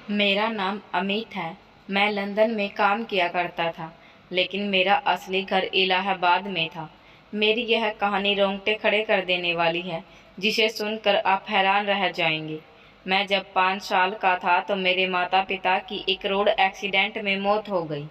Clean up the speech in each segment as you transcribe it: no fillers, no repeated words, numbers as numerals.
मेरा नाम अमित है। मैं लंदन में काम किया करता था, लेकिन मेरा असली घर इलाहाबाद में था। मेरी यह कहानी रोंगटे खड़े कर देने वाली है, जिसे सुनकर आप हैरान रह जाएंगे। मैं जब 5 साल का था तो मेरे माता पिता की एक रोड एक्सीडेंट में मौत हो गई।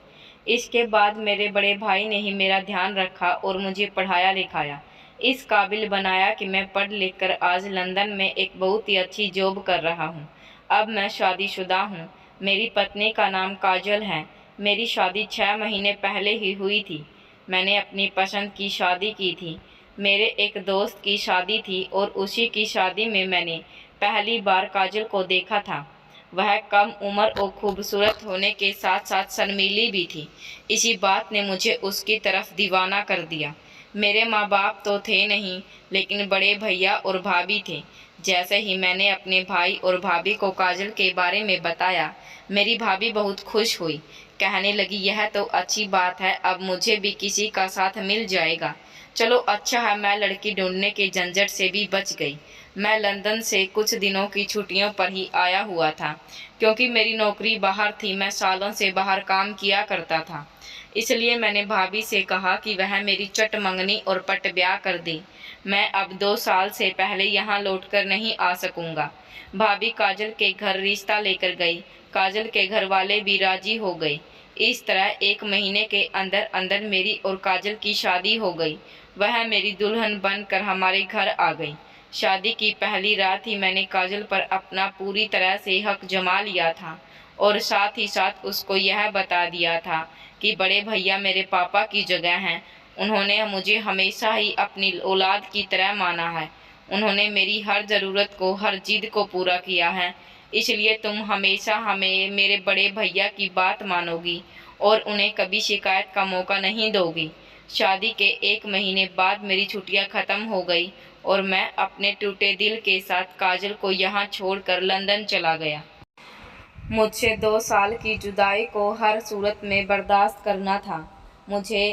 इसके बाद मेरे बड़े भाई ने ही मेरा ध्यान रखा और मुझे पढ़ाया लिखाया, इस काबिल बनाया कि मैं पढ़ लिख कर आज लंदन में एक बहुत ही अच्छी जॉब कर रहा हूँ। अब मैं शादीशुदा हूँ। मेरी पत्नी का नाम काजल है। मेरी शादी 6 महीने पहले ही हुई थी। मैंने अपनी पसंद की शादी की थी। मेरे एक दोस्त की शादी थी और उसी की शादी में मैंने पहली बार काजल को देखा था। वह कम उम्र और खूबसूरत होने के साथ साथ शर्मीली भी थी। इसी बात ने मुझे उसकी तरफ दीवाना कर दिया। मेरे माँ बाप तो थे नहीं, लेकिन बड़े भैया और भाभी थे। जैसे ही मैंने अपने भाई और भाभी को काजल के बारे में बताया, मेरी भाभी बहुत खुश हुई। कहने लगी, यह तो अच्छी बात है, अब मुझे भी किसी का साथ मिल जाएगा। चलो अच्छा है, मैं लड़की ढूंढने के झंझट से भी बच गई। मैं लंदन से कुछ दिनों की छुट्टियों पर ही आया हुआ था, क्योंकि मेरी नौकरी बाहर थी। मैं सालों से बाहर काम किया करता था, इसलिए मैंने भाभी से कहा कि वह मेरी चट मंगनी और पट ब्याह कर दे। मैं अब 2 साल से पहले यहाँ लौटकर नहीं आ सकूँगा। भाभी काजल के घर रिश्ता लेकर गई। काजल के घर वाले भी राजी हो गए। इस तरह 1 महीने के अंदर अंदर मेरी और काजल की शादी हो गई। वह मेरी दुल्हन बनकर हमारे घर आ गई। शादी की पहली रात ही मैंने काजल पर अपना पूरी तरह से हक जमा लिया था और साथ ही साथ उसको यह बता दिया था कि बड़े भैया मेरे पापा की जगह हैं। उन्होंने मुझे हमेशा ही अपनी औलाद की तरह माना है। उन्होंने मेरी हर ज़रूरत को, हर जिद को पूरा किया है। इसलिए तुम हमेशा हमें मेरे बड़े भैया की बात मानोगी और उन्हें कभी शिकायत का मौका नहीं दोगी। शादी के 1 महीने बाद मेरी छुट्टियां ख़त्म हो गई और मैं अपने टूटे दिल के साथ काजल को यहाँ छोड़कर लंदन चला गया। मुझसे 2 साल की जुदाई को हर सूरत में बर्दाश्त करना था। मुझे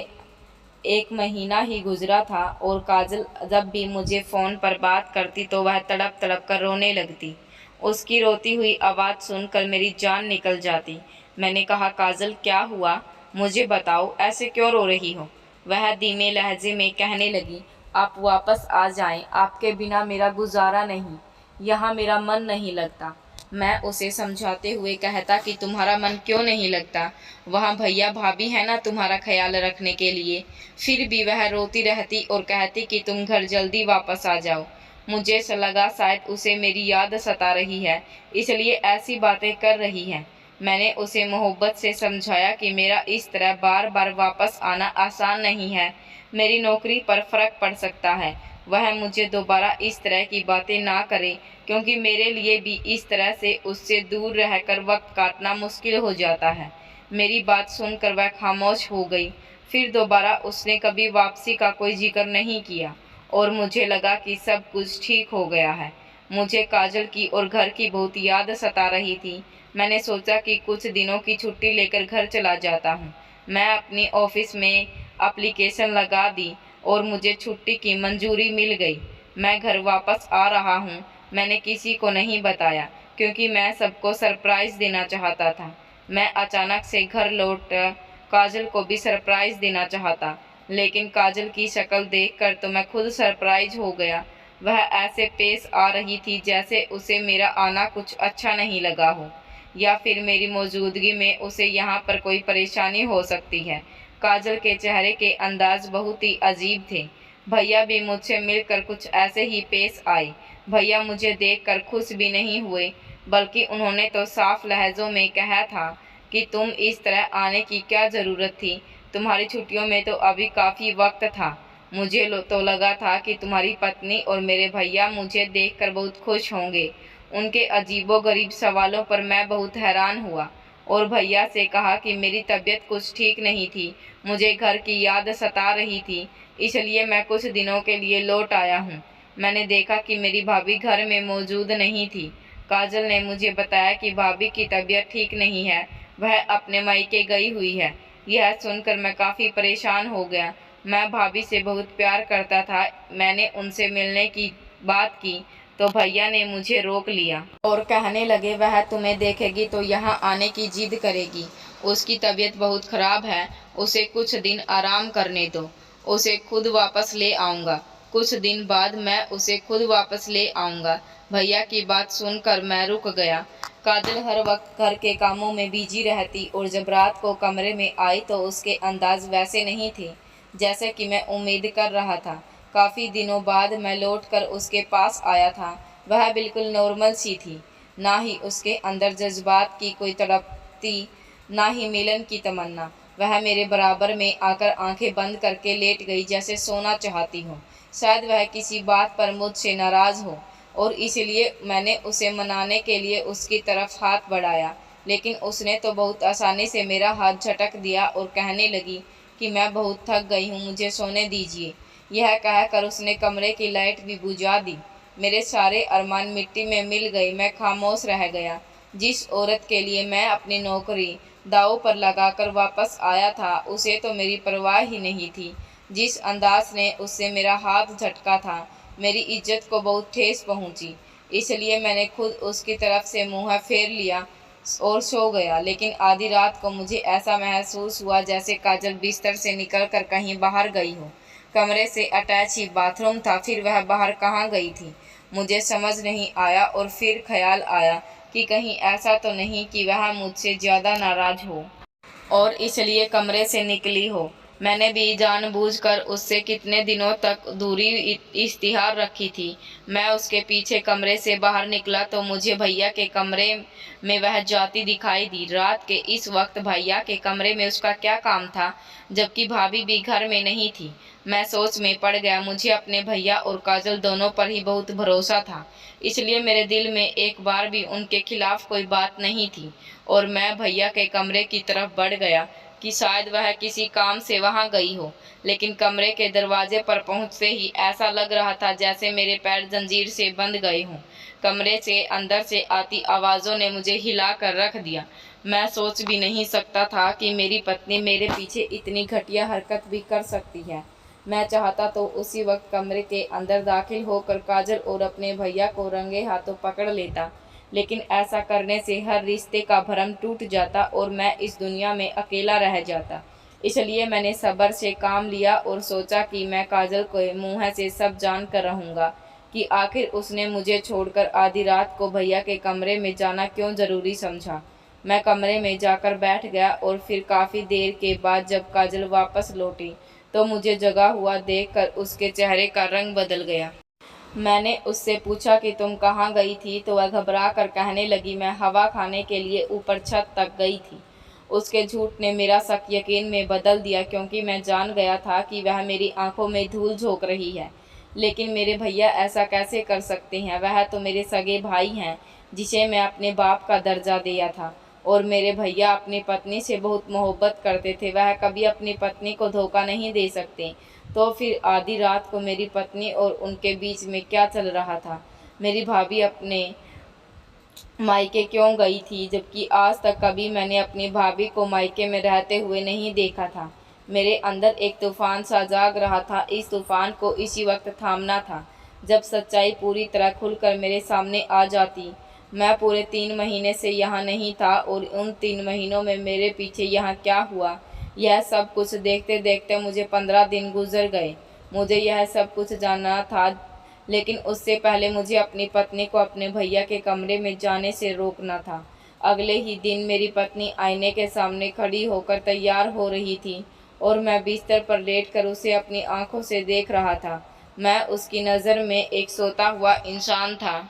1 महीना ही गुजरा था और काजल जब भी मुझे फ़ोन पर बात करती तो वह तड़प तड़प कर रोने लगती। उसकी रोती हुई आवाज़ सुनकर मेरी जान निकल जाती। मैंने कहा, काजल क्या हुआ? मुझे बताओ, ऐसे क्यों रो रही हो? वह धीमे लहजे में कहने लगी, आप वापस आ जाएं, आपके बिना मेरा गुजारा नहीं, यहाँ मेरा मन नहीं लगता। मैं उसे समझाते हुए कहता कि तुम्हारा मन क्यों नहीं लगता, वहाँ भैया भाभी है ना तुम्हारा ख्याल रखने के लिए। फिर भी वह रोती रहती और कहती कि तुम घर जल्दी वापस आ जाओ। मुझे लगा शायद उसे मेरी याद सता रही है, इसलिए ऐसी बातें कर रही है। मैंने उसे मोहब्बत से समझाया कि मेरा इस तरह बार बार वापस आना आसान नहीं है। मेरी नौकरी पर फ़र्क पड़ सकता है। वह मुझे दोबारा इस तरह की बातें ना करे, क्योंकि मेरे लिए भी इस तरह से उससे दूर रहकर वक्त काटना मुश्किल हो जाता है। मेरी बात सुनकर वह खामोश हो गई। फिर दोबारा उसने कभी वापसी का कोई जिक्र नहीं किया और मुझे लगा कि सब कुछ ठीक हो गया है। मुझे काजल की और घर की बहुत याद सता रही थी। मैंने सोचा कि कुछ दिनों की छुट्टी लेकर घर चला जाता हूँ। मैं अपनी ऑफिस में एप्लीकेशन लगा दी और मुझे छुट्टी की मंजूरी मिल गई। मैं घर वापस आ रहा हूँ। मैंने किसी को नहीं बताया, क्योंकि मैं सबको सरप्राइज़ देना चाहता था। मैं अचानक से घर लौट काजल को भी सरप्राइज़ देना चाहता, लेकिन काजल की शक्ल देखकर तो मैं खुद सरप्राइज़ हो गया। वह ऐसे पेश आ रही थी जैसे उसे मेरा आना कुछ अच्छा नहीं लगा हो, या फिर मेरी मौजूदगी में उसे यहाँ पर कोई परेशानी हो सकती है। काजल के चेहरे के अंदाज बहुत ही अजीब थे। भैया भी मुझसे मिलकर कुछ ऐसे ही पेश आए। भैया मुझे देखकर खुश भी नहीं हुए, बल्कि उन्होंने तो साफ लहज़ों में कहा था कि तुम इस तरह आने की क्या ज़रूरत थी, तुम्हारी छुट्टियों में तो अभी काफ़ी वक्त था। मुझे तो लगा था कि तुम्हारी पत्नी और मेरे भैया मुझे देखकर बहुत खुश होंगे। उनके अजीबोगरीब सवालों पर मैं बहुत हैरान हुआ और भैया से कहा कि मेरी तबीयत कुछ ठीक नहीं थी, मुझे घर की याद सता रही थी, इसलिए मैं कुछ दिनों के लिए लौट आया हूँ। मैंने देखा कि मेरी भाभी घर में मौजूद नहीं थी। काजल ने मुझे बताया कि भाभी की तबीयत ठीक नहीं है, वह अपने मायके गई हुई है। यह सुनकर मैं काफ़ी परेशान हो गया। मैं भाभी से बहुत प्यार करता था। मैंने उनसे मिलने की बात की तो भैया ने मुझे रोक लिया और कहने लगे, वह तुम्हें देखेगी तो यहाँ आने की जिद करेगी। उसकी तबीयत बहुत खराब है, उसे कुछ दिन आराम करने दो, उसे खुद वापस ले आऊँगा। कुछ दिन बाद मैं उसे खुद वापस ले आऊँगा। भैया की बात सुनकर मैं रुक गया। काजल हर वक्त घर के कामों में बिजी रहती और जब रात को कमरे में आई तो उसके अंदाज वैसे नहीं थे जैसे कि मैं उम्मीद कर रहा था। काफ़ी दिनों बाद मैं लौटकर उसके पास आया था। वह बिल्कुल नॉर्मल सी थी, ना ही उसके अंदर जज्बात की कोई तड़पती, ना ही मिलन की तमन्ना। वह मेरे बराबर में आकर आंखें बंद करके लेट गई जैसे सोना चाहती हो। शायद वह किसी बात पर मुझसे नाराज़ हो और इसलिए मैंने उसे मनाने के लिए उसकी तरफ हाथ बढ़ाया, लेकिन उसने तो बहुत आसानी से मेरा हाथ झटक दिया और कहने लगी कि मैं बहुत थक गई हूँ, मुझे सोने दीजिए। यह कहकर उसने कमरे की लाइट भी बुझा दी। मेरे सारे अरमान मिट्टी में मिल गए। मैं खामोश रह गया। जिस औरत के लिए मैं अपनी नौकरी दांव पर लगाकर वापस आया था, उसे तो मेरी परवाह ही नहीं थी। जिस अंदाज ने उससे मेरा हाथ झटका था, मेरी इज्जत को बहुत ठेस पहुंची। इसलिए मैंने खुद उसकी तरफ से मुंह फेर लिया और सो गया। लेकिन आधी रात को मुझे ऐसा महसूस हुआ जैसे काजल बिस्तर से निकलकर कहीं बाहर गई हो। कमरे से अटैच ही बाथरूम था, फिर वह बाहर कहाँ गई थी मुझे समझ नहीं आया। और फिर ख्याल आया कि कहीं ऐसा तो नहीं कि वह मुझसे ज़्यादा नाराज़ हो और इसलिए कमरे से निकली हो। मैंने भी जानबूझकर उससे कितने दिनों तक दूरी इख्तियार रखी थी। मैं उसके पीछे कमरे से बाहर निकला तो मुझे भैया के कमरे में वह जाती दिखाई दी। रात के इस वक्त भैया के कमरे में उसका क्या काम था, जबकि भाभी भी घर में नहीं थी। मैं सोच में पड़ गया। मुझे अपने भैया और काजल दोनों पर ही बहुत भरोसा था, इसलिए मेरे दिल में एक बार भी उनके खिलाफ कोई बात नहीं थी। और मैं भैया के कमरे की तरफ बढ़ गया कि शायद वह किसी काम से वहां गई हो। लेकिन कमरे के दरवाजे पर पहुंचते ही ऐसा लग रहा था जैसे मेरे पैर जंजीर से बंध गए हों। कमरे से अंदर से आती आवाज़ों ने मुझे हिला कर रख दिया। मैं सोच भी नहीं सकता था कि मेरी पत्नी मेरे पीछे इतनी घटिया हरकत भी कर सकती है। मैं चाहता तो उसी वक्त कमरे के अंदर दाखिल होकर काजल और अपने भैया को रंगे हाथों पकड़ लेता, लेकिन ऐसा करने से हर रिश्ते का भरम टूट जाता और मैं इस दुनिया में अकेला रह जाता। इसलिए मैंने सब्र से काम लिया और सोचा कि मैं काजल के मुँह से सब जान कर रहूँगा कि आखिर उसने मुझे छोड़कर आधी रात को भैया के कमरे में जाना क्यों ज़रूरी समझा। मैं कमरे में जाकर बैठ गया और फिर काफ़ी देर के बाद जब काजल वापस लौटी तो मुझे जगा हुआ देखकर उसके चेहरे का रंग बदल गया। मैंने उससे पूछा कि तुम कहाँ गई थी, तो वह घबरा कर कहने लगी, मैं हवा खाने के लिए ऊपर छत तक गई थी। उसके झूठ ने मेरा शक यकीन में बदल दिया, क्योंकि मैं जान गया था कि वह मेरी आंखों में धूल झोंक रही है। लेकिन मेरे भैया ऐसा कैसे कर सकते हैं? वह तो मेरे सगे भाई हैं, जिसे मैं अपने बाप का दर्जा दिया था। और मेरे भैया अपनी पत्नी से बहुत मोहब्बत करते थे, वह कभी अपनी पत्नी को धोखा नहीं दे सकते। तो फिर आधी रात को मेरी पत्नी और उनके बीच में क्या चल रहा था? मेरी भाभी अपने मायके क्यों गई थी, जबकि आज तक कभी मैंने अपनी भाभी को मायके में रहते हुए नहीं देखा था। मेरे अंदर एक तूफान सा जाग रहा था। इस तूफान को इसी वक्त थामना था जब सच्चाई पूरी तरह खुलकर मेरे सामने आ जाती। मैं पूरे 3 महीने से यहाँ नहीं था और उन 3 महीनों में मेरे पीछे यहाँ क्या हुआ, यह सब कुछ देखते देखते मुझे 15 दिन गुजर गए। मुझे यह सब कुछ जानना था, लेकिन उससे पहले मुझे अपनी पत्नी को अपने भैया के कमरे में जाने से रोकना था। अगले ही दिन मेरी पत्नी आईने के सामने खड़ी होकर तैयार हो रही थी और मैं बिस्तर पर लेटकर उसे अपनी आंखों से देख रहा था। मैं उसकी नज़र में एक सोता हुआ इंसान था,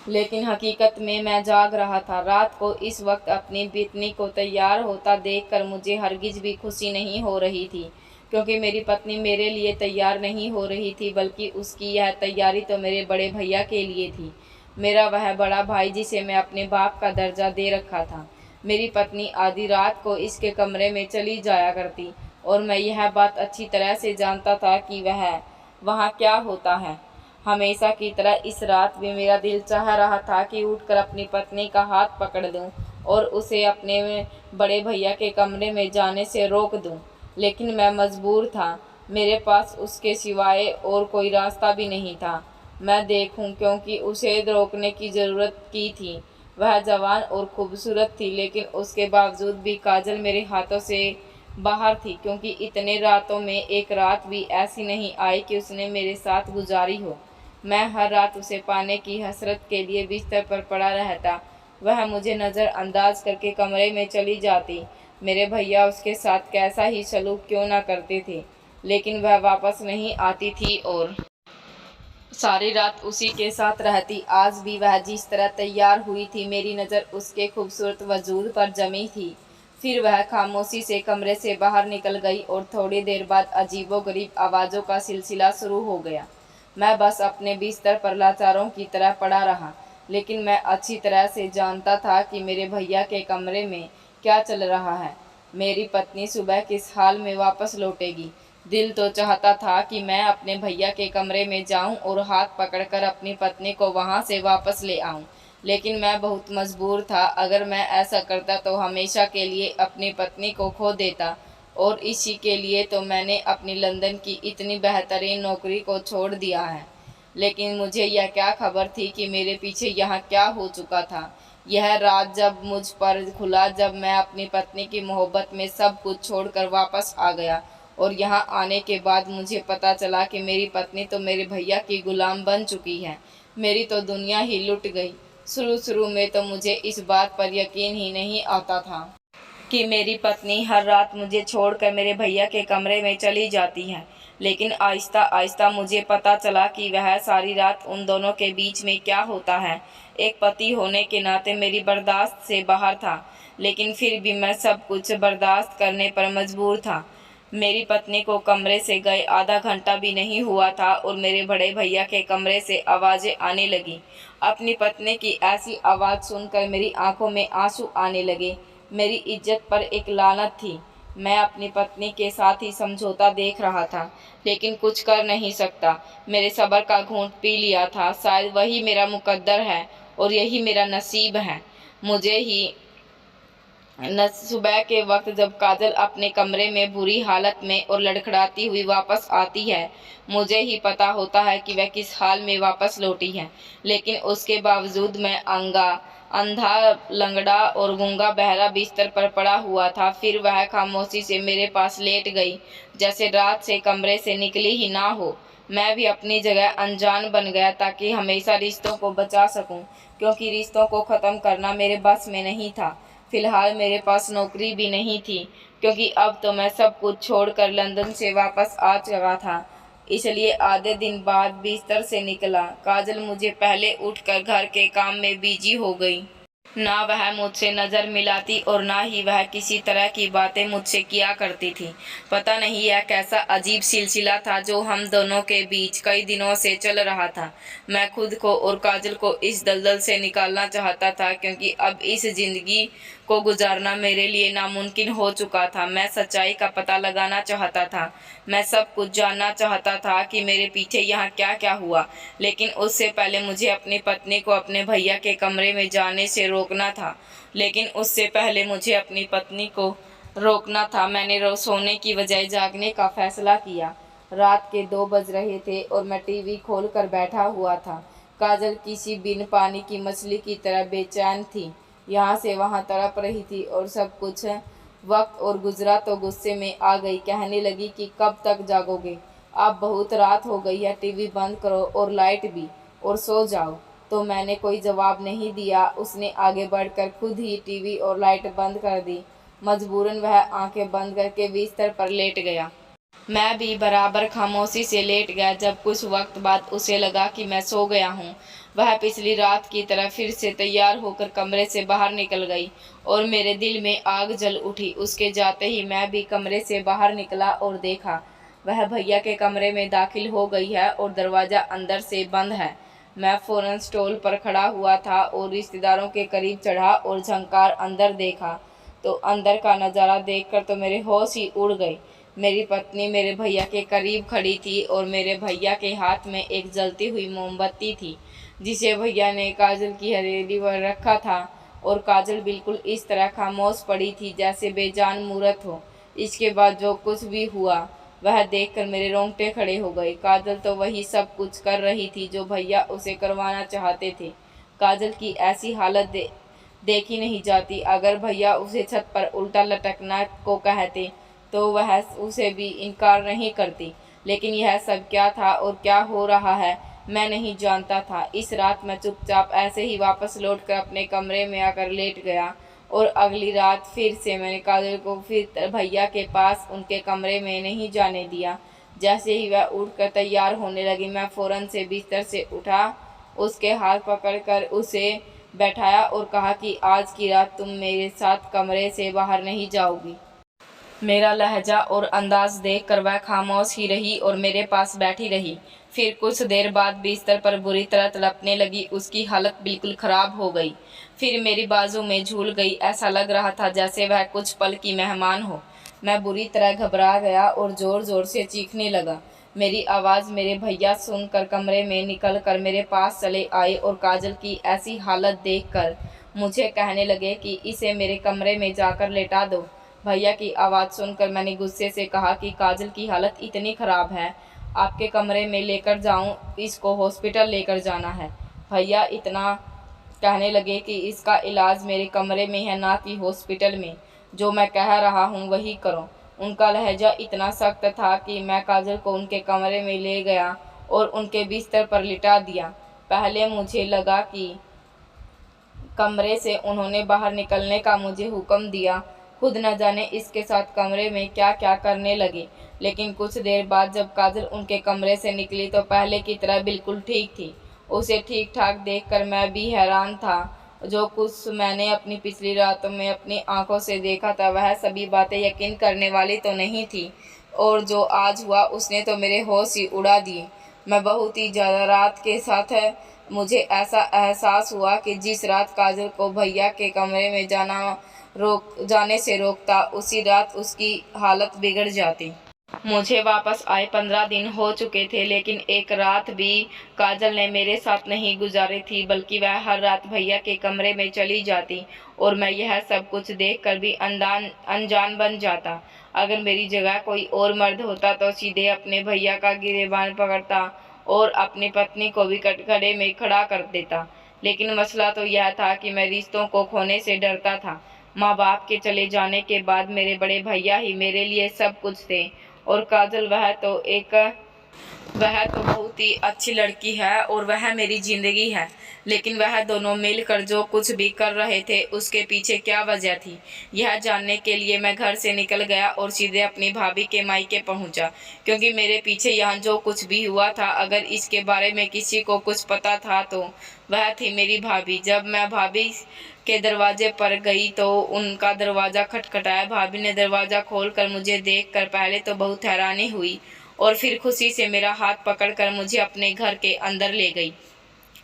लेकिन हकीकत में मैं जाग रहा था। रात को इस वक्त अपनी पत्नी को तैयार होता देखकर मुझे हरगिज भी खुशी नहीं हो रही थी, क्योंकि मेरी पत्नी मेरे लिए तैयार नहीं हो रही थी, बल्कि उसकी यह तैयारी तो मेरे बड़े भैया के लिए थी। मेरा वह बड़ा भाई जिसे मैं अपने बाप का दर्जा दे रखा था। मेरी पत्नी आधी रात को इसके कमरे में चली जाया करती और मैं यह बात अच्छी तरह से जानता था कि वह वहाँ क्या होता है। हमेशा की तरह इस रात भी मेरा दिल चाह रहा था कि उठकर अपनी पत्नी का हाथ पकड़ दूं और उसे अपने बड़े भैया के कमरे में जाने से रोक दूं, लेकिन मैं मजबूर था। मेरे पास उसके सिवाय और कोई रास्ता भी नहीं था। मैं देखूं, क्योंकि उसे रोकने की ज़रूरत की थी। वह जवान और खूबसूरत थी, लेकिन उसके बावजूद भी काजल मेरे हाथों से बाहर थी, क्योंकि इतने रातों में एक रात भी ऐसी नहीं आई कि उसने मेरे साथ गुजारी हो। मैं हर रात उसे पाने की हसरत के लिए बिस्तर पर पड़ा रहता। वह मुझे नज़रअंदाज करके कमरे में चली जाती। मेरे भैया उसके साथ कैसा ही सलूक क्यों ना करते थे, लेकिन वह वापस नहीं आती थी और सारी रात उसी के साथ रहती। आज भी वह जिस तरह तैयार हुई थी, मेरी नज़र उसके खूबसूरत वजूद पर जमी थी। फिर वह खामोशी से कमरे से बाहर निकल गई और थोड़ी देर बाद अजीबोगरीब आवाज़ों का सिलसिला शुरू हो गया। मैं बस अपने बिस्तर पर लाचारों की तरह पड़ा रहा, लेकिन मैं अच्छी तरह से जानता था कि मेरे भैया के कमरे में क्या चल रहा है। मेरी पत्नी सुबह किस हाल में वापस लौटेगी। दिल तो चाहता था कि मैं अपने भैया के कमरे में जाऊं और हाथ पकड़कर अपनी पत्नी को वहां से वापस ले आऊं, लेकिन मैं बहुत मजबूर था। अगर मैं ऐसा करता तो हमेशा के लिए अपनी पत्नी को खो देता, और इसी के लिए तो मैंने अपनी लंदन की इतनी बेहतरीन नौकरी को छोड़ दिया है। लेकिन मुझे यह क्या खबर थी कि मेरे पीछे यहाँ क्या हो चुका था। यह राज जब मुझ पर खुला, जब मैं अपनी पत्नी की मोहब्बत में सब कुछ छोड़कर वापस आ गया, और यहाँ आने के बाद मुझे पता चला कि मेरी पत्नी तो मेरे भैया की गुलाम बन चुकी है। मेरी तो दुनिया ही लुट गई। शुरू शुरू में तो मुझे इस बात पर यकीन ही नहीं आता था कि मेरी पत्नी हर रात मुझे छोड़कर मेरे भैया के कमरे में चली जाती है, लेकिन आहिस्ता आहिस्ता मुझे पता चला कि वह सारी रात उन दोनों के बीच में क्या होता है। एक पति होने के नाते मेरी बर्दाश्त से बाहर था, लेकिन फिर भी मैं सब कुछ बर्दाश्त करने पर मजबूर था। मेरी पत्नी को कमरे से गए आधा घंटा भी नहीं हुआ था और मेरे बड़े भैया के कमरे से आवाज़ें आने लगी। अपनी पत्नी की ऐसी आवाज़ सुनकर मेरी आंखों में आंसू आने लगे। मेरी इज्जत पर एक लानत थी। मैं अपनी पत्नी के साथ ही समझौता देख रहा था, लेकिन कुछ कर नहीं सकता। मेरे सब्र का घूंट पी लिया था। शायद वही मेरा मुकद्दर है और यही मेरा नसीब है। मुझे ही सुबह के वक्त जब काजल अपने कमरे में बुरी हालत में और लड़खड़ाती हुई वापस आती है, मुझे ही पता होता है कि वह किस हाल में वापस लौटी है। लेकिन उसके बावजूद मैं अंधा, लंगड़ा और गूंगा बहरा बिस्तर पर पड़ा हुआ था। फिर वह खामोशी से मेरे पास लेट गई, जैसे रात से कमरे से निकली ही ना हो। मैं भी अपनी जगह अनजान बन गया, ताकि हमेशा रिश्तों को बचा सकूं, क्योंकि रिश्तों को ख़त्म करना मेरे बस में नहीं था। फिलहाल मेरे पास नौकरी भी नहीं थी, क्योंकि अब तो मैं सब कुछ छोड़कर लंदन से वापस आ चुका था। इसलिए आधे दिन बाद बिस्तर से निकला। काजल मुझे पहले उठकर घर के काम में बिजी हो गई। ना वह मुझसे नज़र मिलाती और ना ही वह किसी तरह की बातें मुझसे किया करती थी। पता नहीं यह कैसा अजीब सिलसिला था जो हम दोनों के बीच कई दिनों से चल रहा था। मैं खुद को और काजल को इस दलदल से निकालना चाहता था, क्योंकि अब इस ज़िंदगी को गुजारना मेरे लिए नामुमकिन हो चुका था। मैं सच्चाई का पता लगाना चाहता था। मैं सब कुछ जानना चाहता था कि मेरे पीछे यहाँ क्या क्या हुआ, लेकिन उससे पहले मुझे अपनी पत्नी को अपने भैया के कमरे में जाने से रोकना था। मैंने सोने की बजाय जागने का फैसला किया। रात के 2 बज रहे थे और मैं टीवी खोलकर बैठा हुआ था। काजल किसी बिन पानी की मछली की तरह बेचैन थी, यहाँ से वहाँ तड़प रही थी और सब कुछ वक्त और गुजरा तो गुस्से में आ गई। कहने लगी कि कब तक जागोगे, अब बहुत रात हो गई है, टीवी बंद करो और लाइट भी, और सो जाओ। तो मैंने कोई जवाब नहीं दिया। उसने आगे बढ़कर खुद ही टीवी और लाइट बंद कर दी। मजबूरन वह आंखें बंद करके बिस्तर पर लेट गया। मैं भी बराबर खामोशी से लेट गया। जब कुछ वक्त बाद उसे लगा कि मैं सो गया हूँ, वह पिछली रात की तरह फिर से तैयार होकर कमरे से बाहर निकल गई और मेरे दिल में आग जल उठी। उसके जाते ही मैं भी कमरे से बाहर निकला और देखा वह भैया के कमरे में दाखिल हो गई है और दरवाज़ा अंदर से बंद है। मैं फ़ौरन स्टॉल पर खड़ा हुआ था और रिश्तेदारों के करीब चढ़ा और झंकार अंदर देखा, तो अंदर का नज़ारा देखकर तो मेरे होश ही उड़ गए। मेरी पत्नी मेरे भैया के करीब खड़ी थी और मेरे भैया के हाथ में एक जलती हुई मोमबत्ती थी, जिसे भैया ने काजल की हथेली पर रखा था, और काजल बिल्कुल इस तरह खामोश पड़ी थी जैसे बेजान मूरत हो। इसके बाद जो कुछ भी हुआ वह देखकर मेरे रोंगटे खड़े हो गए। काजल तो वही सब कुछ कर रही थी जो भैया उसे करवाना चाहते थे। काजल की ऐसी हालत देखी नहीं जाती। अगर भैया उसे छत पर उल्टा लटकना को कहते तो वह उसे भी इनकार नहीं करती। लेकिन यह सब क्या था और क्या हो रहा है मैं नहीं जानता था। इस रात मैं चुपचाप ऐसे ही वापस लौटकर अपने कमरे में आकर लेट गया और अगली रात फिर से मैंने काजल को फिर भैया के पास उनके कमरे में नहीं जाने दिया। जैसे ही वह उठकर तैयार होने लगी मैं फौरन से बिस्तर से उठा, उसके हाथ पकड़कर उसे बैठाया और कहा कि आज की रात तुम मेरे साथ कमरे से बाहर नहीं जाओगी। मेरा लहजा और अंदाज देखकर वह खामोश ही रही और मेरे पास बैठी रही। फिर कुछ देर बाद बिस्तर पर बुरी तरह तड़पने लगी। उसकी हालत बिल्कुल खराब हो गई। फिर मेरी बाजू में झूल गई। ऐसा लग रहा था जैसे वह कुछ पल की मेहमान हो। मैं बुरी तरह घबरा गया और जोर जोर से चीखने लगा। मेरी आवाज़ मेरे भैया सुनकर कमरे में निकल कर मेरे पास चले आए और काजल की ऐसी हालत देखकर मुझे कहने लगे कि इसे मेरे कमरे में जाकर लेटा दो। भैया की आवाज़ सुनकर मैंने गुस्से से कहा कि काजल की हालत इतनी ख़राब है, आपके कमरे में लेकर जाऊं, इसको हॉस्पिटल लेकर जाना है। भैया इतना कहने लगे कि इसका इलाज मेरे कमरे में है, ना कि हॉस्पिटल में। जो मैं कह रहा हूँ वही करो। उनका लहजा इतना सख्त था कि मैं काजल को उनके कमरे में ले गया और उनके बिस्तर पर लिटा दिया। पहले मुझे लगा कि कमरे से उन्होंने बाहर निकलने का मुझे हुक्म दिया। खुद न जाने इसके साथ कमरे में क्या क्या करने लगे। लेकिन कुछ देर बाद जब काजल उनके कमरे से निकली तो पहले की तरह बिल्कुल ठीक थी। उसे ठीक ठाक देखकर मैं भी हैरान था। जो कुछ मैंने अपनी पिछली रातों में अपनी आंखों से देखा था वह सभी बातें यकीन करने वाली तो नहीं थी, और जो आज हुआ उसने तो मेरे होश ही उड़ा दिए। मैं बहुत ही ज़्यादा रात के साथ मुझे ऐसा एहसास हुआ कि जिस रात काजल को भैया के कमरे में जाने से रोकता, उसी रात उसकी हालत बिगड़ जाती। मुझे वापस आए 15 दिन हो चुके थे, लेकिन एक रात भी काजल ने मेरे साथ नहीं गुजारी थी, बल्कि वह हर रात भैया के कमरे में चली जाती और मैं यह सब कुछ देखकर भी अनजान बन जाता। अगर मेरी जगह कोई और मर्द होता तो सीधे अपने भैया का गिरेबान पकड़ता और अपनी पत्नी को भी कटघरे में खड़ा कर देता। लेकिन मसला तो यह था कि मैं रिश्तों को खोने से डरता था। माँ बाप के चले जाने के बाद मेरे बड़े भैया ही मेरे लिए सब कुछ थे, और काजल वह तो बहुत ही अच्छी लड़की है और वह मेरी ज़िंदगी है। लेकिन वह दोनों मिलकर जो कुछ भी कर रहे थे उसके पीछे क्या वजह थी, यह जानने के लिए मैं घर से निकल गया और सीधे अपनी भाभी के मायके पहुंचा। क्योंकि मेरे पीछे यहाँ जो कुछ भी हुआ था, अगर इसके बारे में किसी को कुछ पता था तो वह थी मेरी भाभी। जब मैं भाभी के दरवाजे पर गई तो उनका दरवाज़ा खटखटाया। भाभी ने दरवाज़ा खोलकर मुझे देखकर पहले तो बहुत हैरानी हुई और फिर खुशी से मेरा हाथ पकड़कर मुझे अपने घर के अंदर ले गई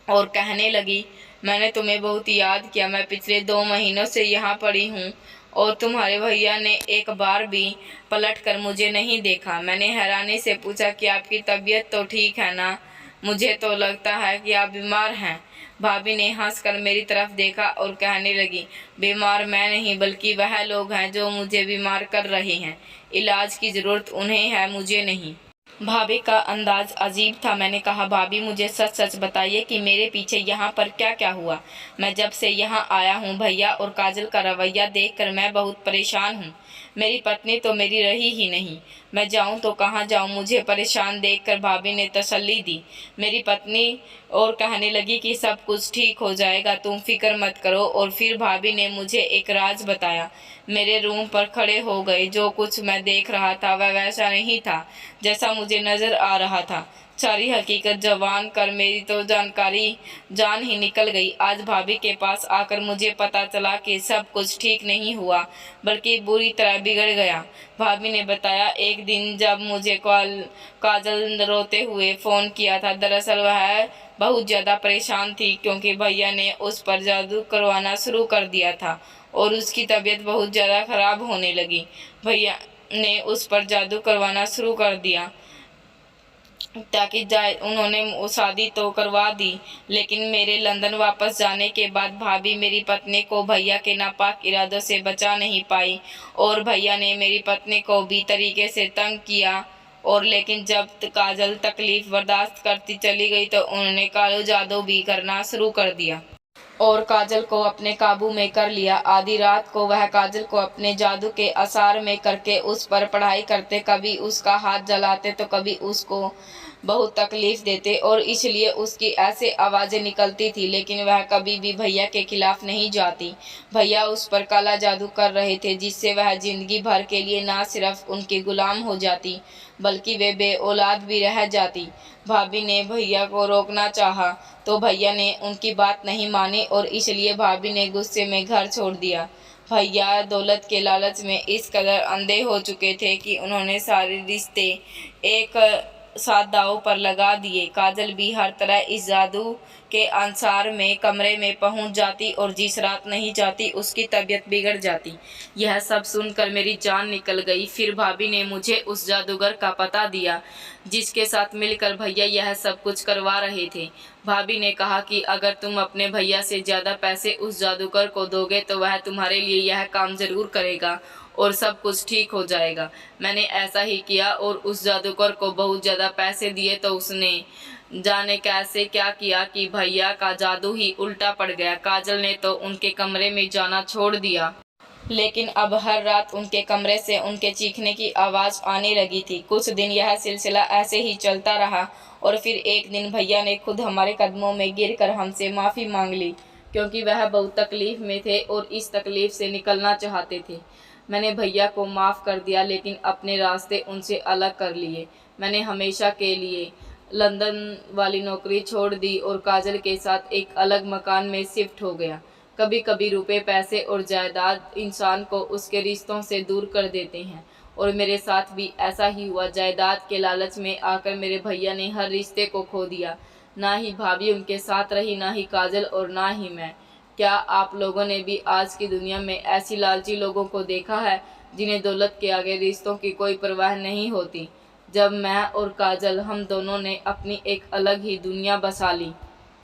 और कहने लगी, मैंने तुम्हें बहुत याद किया। मैं पिछले 2 महीनों से यहाँ पड़ी हूँ और तुम्हारे भैया ने एक बार भी पलट कर मुझे नहीं देखा। मैंने हैरानी से पूछा कि आपकी तबीयत तो ठीक है ना? मुझे तो लगता है कि आप बीमार हैं। भाभी ने हंसकर मेरी तरफ देखा और कहने लगी, बीमार मैं नहीं बल्कि वह लोग हैं जो मुझे बीमार कर रहे हैं। इलाज की ज़रूरत उन्हें है, मुझे नहीं। भाभी का अंदाज अजीब था। मैंने कहा, भाभी मुझे सच सच बताइए कि मेरे पीछे यहाँ पर क्या क्या हुआ। मैं जब से यहाँ आया हूँ भैया और काजल का रवैया देखकर मैं बहुत परेशान हूँ। मेरी पत्नी तो मेरी रही ही नहीं। मैं जाऊँ तो कहाँ जाऊँ? मुझे परेशान देखकर भाभी ने तसल्ली दी मेरी पत्नी और कहने लगी कि सब कुछ ठीक हो जाएगा, तुम फिक्र मत करो। और फिर भाभी ने मुझे एक राज बताया। मेरे रूम पर खड़े हो गए। जो कुछ मैं देख रहा था वह वैसा नहीं था जैसा मुझे नज़र आ रहा था। सारी हकीकत जबान कर मेरी तो जान ही निकल गई। आज भाभी के पास आकर मुझे पता चला कि सब कुछ ठीक नहीं हुआ बल्कि बुरी तरह बिगड़ गया। भाभी ने बताया, एक दिन जब मुझे काजल रोते हुए फ़ोन किया था, दरअसल वह बहुत ज़्यादा परेशान थी क्योंकि भैया ने उस पर जादू करवाना शुरू कर दिया था और उसकी तबीयत बहुत ज़्यादा ख़राब होने लगी। भैया ने उस पर जादू करवाना शुरू कर दिया ताकि उन्होंने वो शादी तो करवा दी, लेकिन मेरे लंदन वापस जाने के बाद भाभी मेरी पत्नी को भैया के नापाक इरादों से बचा नहीं पाई और भैया ने मेरी पत्नी को भी तरीके से तंग किया और लेकिन जब काजल तकलीफ बर्दाश्त करती चली गई तो उन्होंने कालो जादू भी करना शुरू कर दिया और काजल को अपने काबू में कर लिया। आधी रात को वह काजल को अपने जादू के असर में करके उस पर पढ़ाई करते, कभी उसका हाथ जलाते तो कभी उसको बहुत तकलीफ देते और इसलिए उसकी ऐसे आवाज़ें निकलती थी, लेकिन वह कभी भी भैया के खिलाफ नहीं जाती। भैया उस पर काला जादू कर रहे थे जिससे वह जिंदगी भर के लिए ना सिर्फ उनकी गुलाम हो जाती बल्कि वे बेऔलाद भी रह जाती। भाभी ने भैया को रोकना चाहा तो भैया ने उनकी बात नहीं मानी और इसलिए भाभी ने गुस्से में घर छोड़ दिया। भैया दौलत के लालच में इस कदर अंधे हो चुके थे कि उन्होंने सारे रिश्ते एक साथ दांव पर लगा दिए। काजल भी हर तरह इस जादू के अंसार में कमरे में पहुंच जाती और जिस रात नहीं जाती उसकी तबीयत बिगड़ जाती। यह सब सुनकर मेरी जान निकल गई। फिर भाभी ने मुझे उस जादूगर का पता दिया जिसके साथ मिलकर भैया यह सब कुछ करवा रहे थे। भाभी ने कहा कि अगर तुम अपने भैया से ज़्यादा पैसे उस जादूगर को दोगे तो वह तुम्हारे लिए यह काम ज़रूर करेगा और सब कुछ ठीक हो जाएगा। मैंने ऐसा ही किया और उस जादूगर को बहुत ज़्यादा पैसे दिए तो उसने जाने कैसे क्या किया कि भैया का जादू ही उल्टा पड़ गया। काजल ने तो उनके कमरे में जाना छोड़ दिया, लेकिन अब हर रात उनके कमरे से उनके चीखने की आवाज़ आने लगी थी। कुछ दिन यह सिलसिला ऐसे ही चलता रहा और फिर एक दिन भैया ने खुद हमारे कदमों में गिरकर हमसे माफ़ी मांग ली क्योंकि वह बहुत तकलीफ़ में थे और इस तकलीफ़ से निकलना चाहते थे। मैंने भैया को माफ़ कर दिया लेकिन अपने रास्ते उनसे अलग कर लिए। मैंने हमेशा के लिए लंदन वाली नौकरी छोड़ दी और काजल के साथ एक अलग मकान में शिफ्ट हो गया। कभी कभी रुपए, पैसे और जायदाद इंसान को उसके रिश्तों से दूर कर देते हैं और मेरे साथ भी ऐसा ही हुआ। जायदाद के लालच में आकर मेरे भैया ने हर रिश्ते को खो दिया। ना ही भाभी उनके साथ रही, ना ही काजल और ना ही मैं। क्या आप लोगों ने भी आज की दुनिया में ऐसी लालची लोगों को देखा है जिन्हें दौलत के आगे रिश्तों की कोई परवाह नहीं होती? जब मैं और काजल हम दोनों ने अपनी एक अलग ही दुनिया बसा ली।